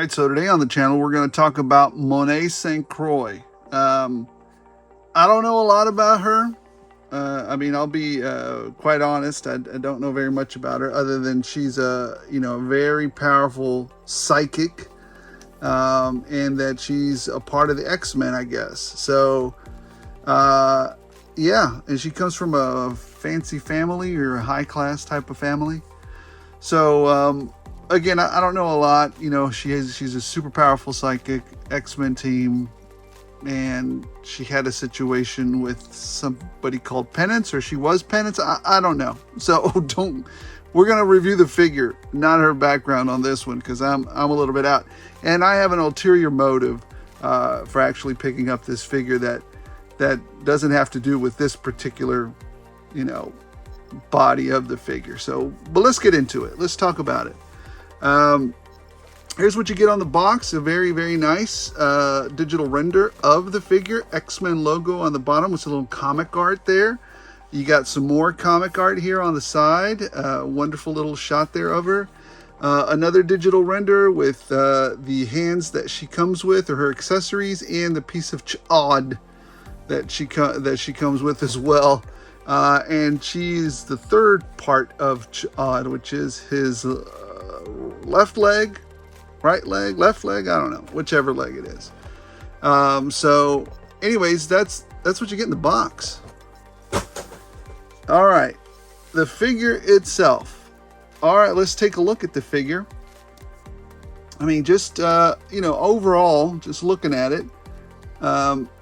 Alright, so today on the channel we're going to talk about Monet St. Croix. I don't know a lot about her. I mean, I'll be quite honest. I don't know very much about her other than she's a very powerful psychic, and that she's a part of the Xmen, I guess. So yeah, and she comes from a fancy family or a high class type of family. So again, I don't know a lot. She's a super powerful psychic, Xmen team, and she had a situation with somebody called Penance, or she was Penance. I don't know. So we're gonna review the figure, not her background on this one, because I'm a little bit out, and I have an ulterior motive for actually picking up this figure that doesn't have to do with this particular body of the figure. So, but let's get into it. Let's talk about it. Here's what you get on the box. A very, very nice digital render of the figure. Xmen logo on the bottom with a little comic art there. You got some more comic art here on the side. Wonderful little shot there of her. Another digital render with the hands that she comes with, or her accessories, and the piece of odd that she comes with as well. And she's the third part of Odd, which is his left leg, right leg, left leg, I don't know, whichever leg it is. So anyways, that's what you get in the box. All right, the figure itself. All right, let's take a look at the figure. I mean, just overall, just looking at it,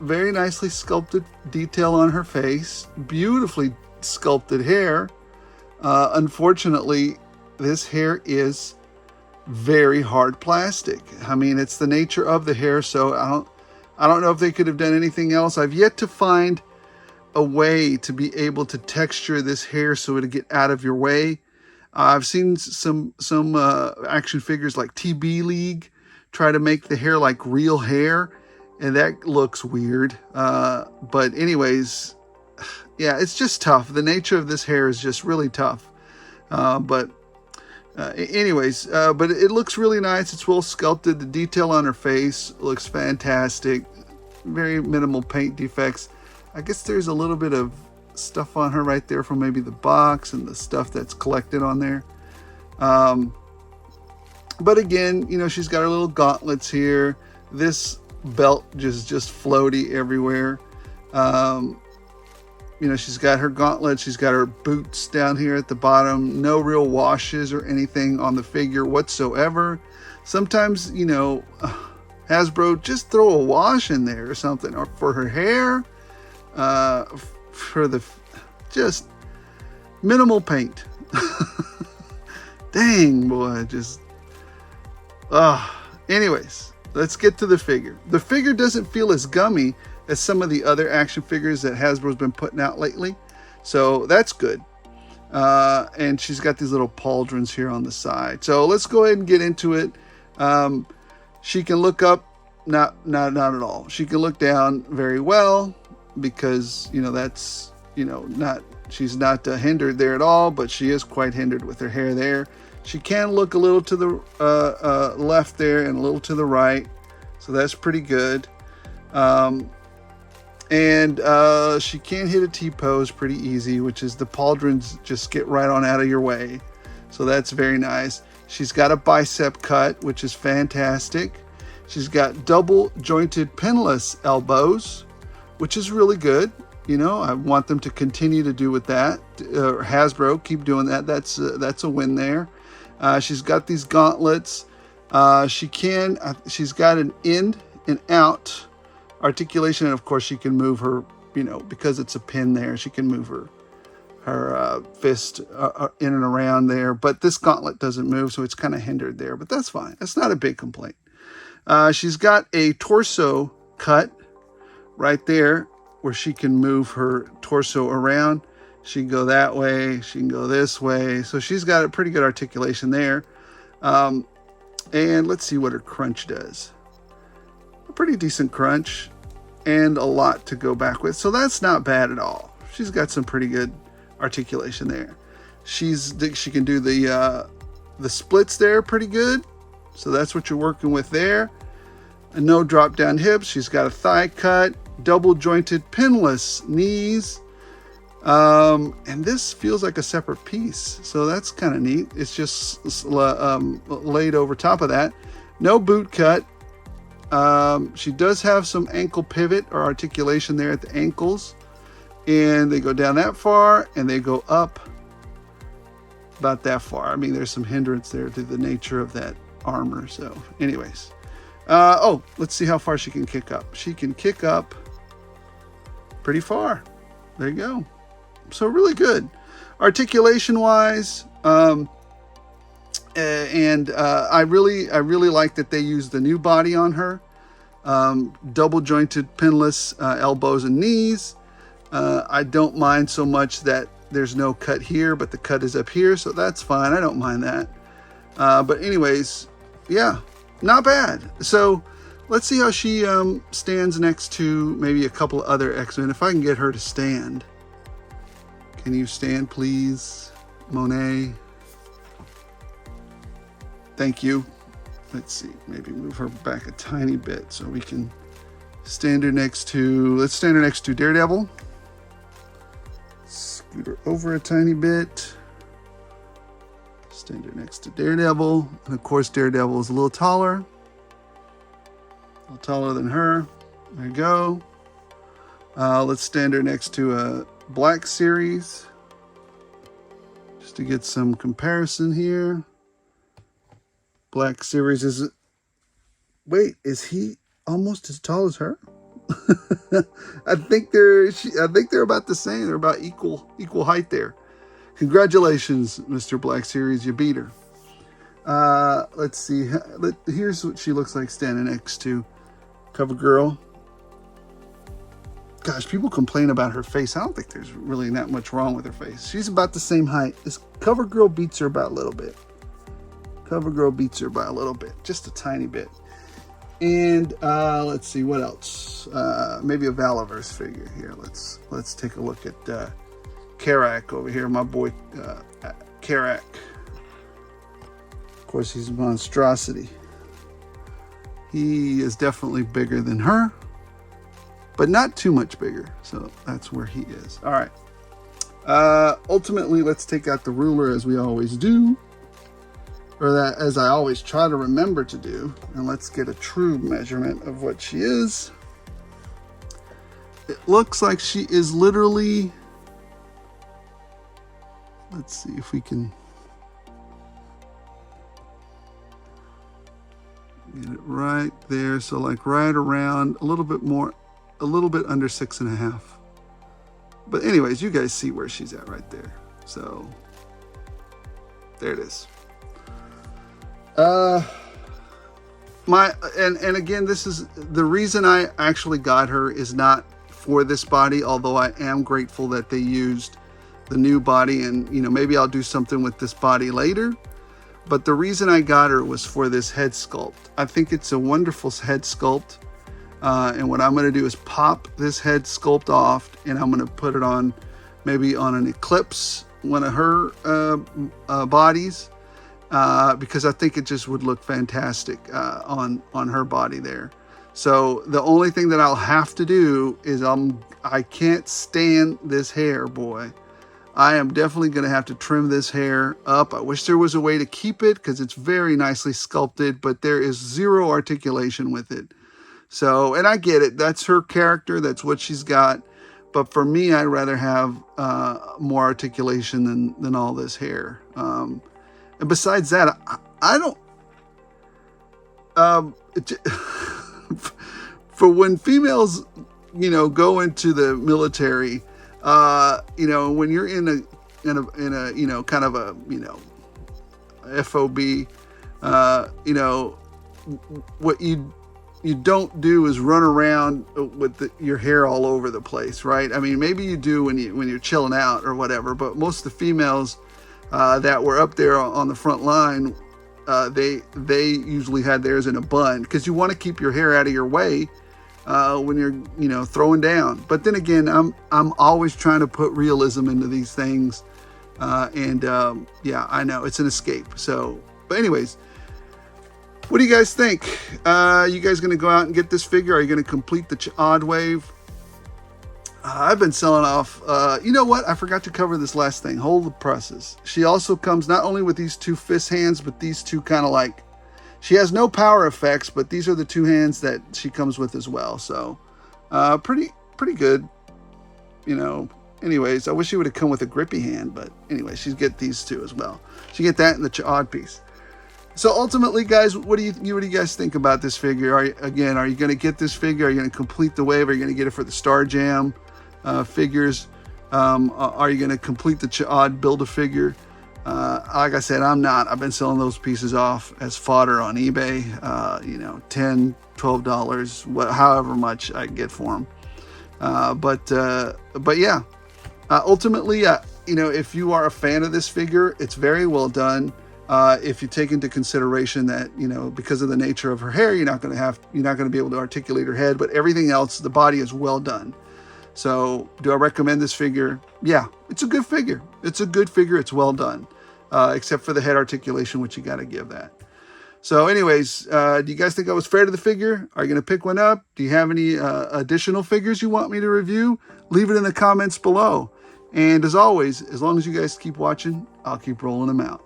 very nicely sculpted detail on her face, beautifully sculpted hair. Unfortunately, this hair is very hard plastic. I mean, it's the nature of the hair, so I don't know if they could have done anything else. I've yet to find a way to be able to texture this hair so it'll get out of your way. I've seen some action figures like TB League try to make the hair like real hair, and that looks weird. But anyways, yeah, it's just tough. The nature of this hair is just really tough. But it looks really nice. It's well sculpted. The detail on her face looks fantastic. Very minimal paint defects. I guess there's a little bit of stuff on her right there from maybe the box and the stuff that's collected on there. But again, she's got her little gauntlets here. This belt just floaty everywhere. She's got her gauntlets, she's got her boots down here at the bottom. No real washes or anything on the figure whatsoever. Sometimes, Hasbro, just throw a wash in there or something, or for her hair, for the just minimal paint. Dang, boy, just anyways, let's get to the figure. The figure doesn't feel as gummy as some of the other action figures that Hasbro's been putting out lately, so that's good. And she's got these little pauldrons here on the side. So let's go ahead and get into it. She can look up, not at all. She can look down very well, because that's she's not hindered there at all, but she is quite hindered with her hair there. She can look a little to the left there and a little to the right, so that's pretty good. And she can hit a T-pose pretty easy, which is the pauldrons just get right on out of your way. So that's very nice. She's got a bicep cut, which is fantastic. She's got double jointed pinless elbows, which is really good. I want them to continue to do with that. Hasbro, keep doing that. That's a win there. She's got these gauntlets. She's got an in and out articulation, and of course she can move her, because it's a pin there, she can move her fist in and around there. But this gauntlet doesn't move, so it's kind of hindered there, but that's fine. That's not a big complaint. She's got a torso cut right there where she can move her torso around. She can go that way, she can go this way, so she's got a pretty good articulation there. And let's see what her crunch does. A pretty decent crunch and a lot to go back with, so that's not bad at all. She's got some pretty good articulation there. She can do the splits there pretty good. So that's what you're working with there. And no drop down hips. She's got a thigh cut, double jointed pinless knees. And this feels like a separate piece. So that's kind of neat. It's just laid over top of that. No boot cut. She does have some ankle pivot or articulation there at the ankles. And they go down that far and they go up about that far. I mean, there's some hindrance there to the nature of that armor. So anyways, oh, let's see how far she can kick up. She can kick up pretty far. There you go. So really good articulation wise. I really like that they used the new body on her. Double jointed pinless elbows and knees. I don't mind so much that there's no cut here, but the cut is up here, so that's fine. I don't mind that. But anyways, yeah, not bad. So let's see how she stands next to maybe a couple of other X-Men. If I can get her to stand. Can you stand, please, Monet? Thank you. Let's see, maybe move her back a tiny bit so we can stand her next to, let's stand her next to Daredevil. Scoot her over a tiny bit. Stand her next to Daredevil. And of course, Daredevil is a little taller than her. There you go. Let's stand her next to a Black Series. Just to get some comparison here. Black Series is, wait, is he almost as tall as her? I think they're about the same. They're about equal height there. Congratulations, Mr. Black Series, you beat her. Let's see. Here's what she looks like standing next to CoverGirl. Gosh, people complain about her face. I don't think there's really that much wrong with her face. She's about the same height. This CoverGirl beats her about a little bit. CoverGirl beats her by a little bit, just a tiny bit. And let's see what else. Maybe a Valaverse figure here. Let's take a look at CROIX over here. My boy CROIX. Of course, he's a monstrosity. He is definitely bigger than her, but not too much bigger. So that's where he is. All right. Ultimately, let's take out the ruler as we always do. Or that, as I always try to remember to do. And let's get a true measurement of what she is. It looks like she is literally, let's see if we can get it right there. So like right around a little bit more, a little bit under 6.5. But anyways, you guys see where she's at right there. So there it is. And again, this is the reason I actually got her is not for this body, although I am grateful that they used the new body, and maybe I'll do something with this body later. But the reason I got her was for this head sculpt. I think it's a wonderful head sculpt. And what I'm going to do is pop this head sculpt off, and I'm going to put it on maybe on an Eclipse, one of her bodies. Because I think it just would look fantastic on her body there. So the only thing that I'll have to do is I can't stand this hair, boy. I am definitely going to have to trim this hair up. I wish there was a way to keep it because it's very nicely sculpted, but there is zero articulation with it. So, and I get it. That's her character. That's what she's got. But for me, I'd rather have more articulation than all this hair. And besides that, I don't, for when females, go into the military, when you're in a kind of a, FOB, what you don't do is run around with your hair all over the place, right? I mean, maybe you do when you're chilling out or whatever, but most of the females that were up there on the front line, they usually had theirs in a bun because you want to keep your hair out of your way when you're throwing down. But then again, I'm always trying to put realism into these things, yeah, I know it's an escape. So, but anyways, What do you guys think? You guys going to go out and get this figure? Are you going to complete the odd wave? I've been selling off. You know what? I forgot to cover this last thing. Hold the presses. She also comes not only with these two fist hands, but these two kind of like, she has no power effects, but these are the two hands that she comes with as well. So pretty good. You know, anyways, I wish she would have come with a grippy hand, but anyway, she's get these two as well. She get that in the odd piece. So ultimately, guys, what do you guys think about this figure? Are you going to get this figure? Are you going to complete the wave? Are you going to get it for the Star Jam figures? Are you going to complete the odd Build-A-Figure? Like I said, I'm not. I've been selling those pieces off as fodder on eBay. You know, $10, $12, however much I get for them. But yeah, ultimately, you know, if you are a fan of this figure, it's very well done. If you take into consideration that, you know, because of the nature of her hair, you're not going to be able to articulate her head, but everything else, the body is well done. So do I recommend this figure? Yeah, it's a good figure. It's a good figure. It's well done, except for the head articulation, which you got to give that. So anyways, do you guys think I was fair to the figure? Are you going to pick one up? Do you have any additional figures you want me to review? Leave it in the comments below. And as always, as long as you guys keep watching, I'll keep rolling them out.